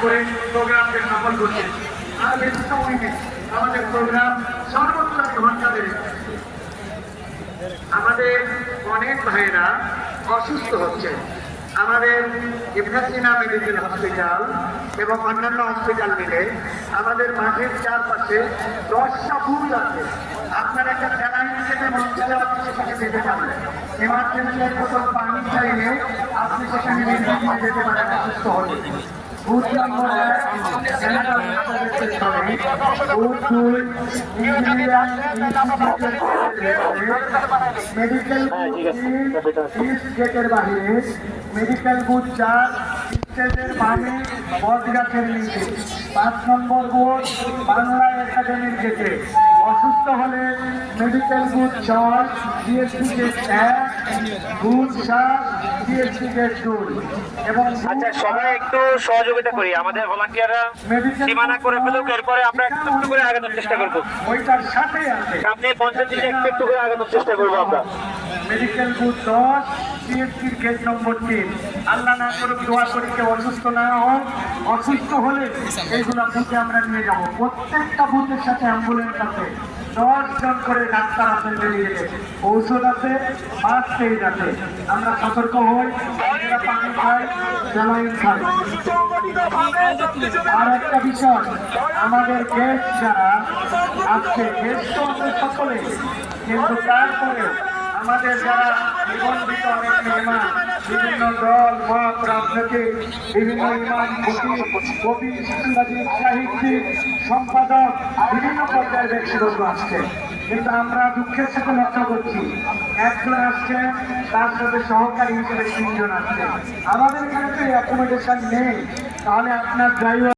করে প্রোগ্রামকে সফল করছে। আর বেশি সময় নেই, আমাদের প্রোগ্রাম সর্বোচ্চ ঘন্টা বেড়ে আমাদের অনেক ভাইয়েরা অসুস্থ হচ্ছে। আমাদের ইবনাসিনা মেডিকেল হসপিটাল এবং অন্যান্য হসপিটাল মিলে আমাদের মাঠের চারপাশে 10টা বুথ আছে। আপনার একটা স্যালাইন থেকে মঞ্চে আপনি সেখানে যেতে পারেন। এমার্জেন্সি কোথাও পানি চাইলে আপনি সেখানে নিয়ে যেতে পারেন অসুস্থ হলে। বুথ নম্বর মেডিকেল গেটের বাহিরে, মেডিকেল বুথ 4 স্টেজের বামে বট গাছের নিচে, 5 নম্বর বুথ বাংলা একাডেমির গেটে। অসুস্থ হলে medical booth 6 CSP gate 1, booth 7 CSP gate 2 এবং আচ্ছা সবাই একটু সহযোগিতা করি, আমাদের ভলান্টিয়াররা সীমানা করে ফেলুক, এরপরে আমরা একটু করে আগানোর চেষ্টা করবো। ওইটার সাথে আছে সামনে 50 দিকে একটু করে আগানোর চেষ্টা করবো আমরা। মেডিকেল বুথ 10 সিএসপির গেট নম্বর 3। আল্লাহ না করুক, দোয়া করি কেউ অসুস্থ না হোক। অসুস্থ হলে এইগুলো বুথে আমরা নিয়ে যাবো। প্রত্যেকটা বুথের সাথে অ্যাম্বুলেন্স আছে, 10 জন করে ডাক্তার আছেন, বেরিয়ে ঔষধ আছে, ফার্স্ট এইড আছে। আমরা সতর্ক হই, আমরা পানি খাই, স্যালাইন খাই। আর একটা বিষয়, আমাদের গেস্ট যারা আজকে গেস্ট তো আমাদের সকলে, কিন্তু তারপরে আমাদের যারা নিবন্ধিত অনেক মেহমান, বিভিন্ন দল মত রাজনৈতিক, বিভিন্ন ইমাম কবি সাংবাদিক সাহিত্যিক সম্পাদক, বিভিন্ন পর্যায়ের ব্যক্তিবর্গ আসছে। কিন্তু আমরা দুঃখের সাথে লক্ষ্য করছি, একজন আসছে, তার সাথে সহকারী হিসেবে 3 জন আসছে। আমাদের এখানে তো অ্যাকোমোডেশন নেই, তাহলে আপনার ড্রাইভার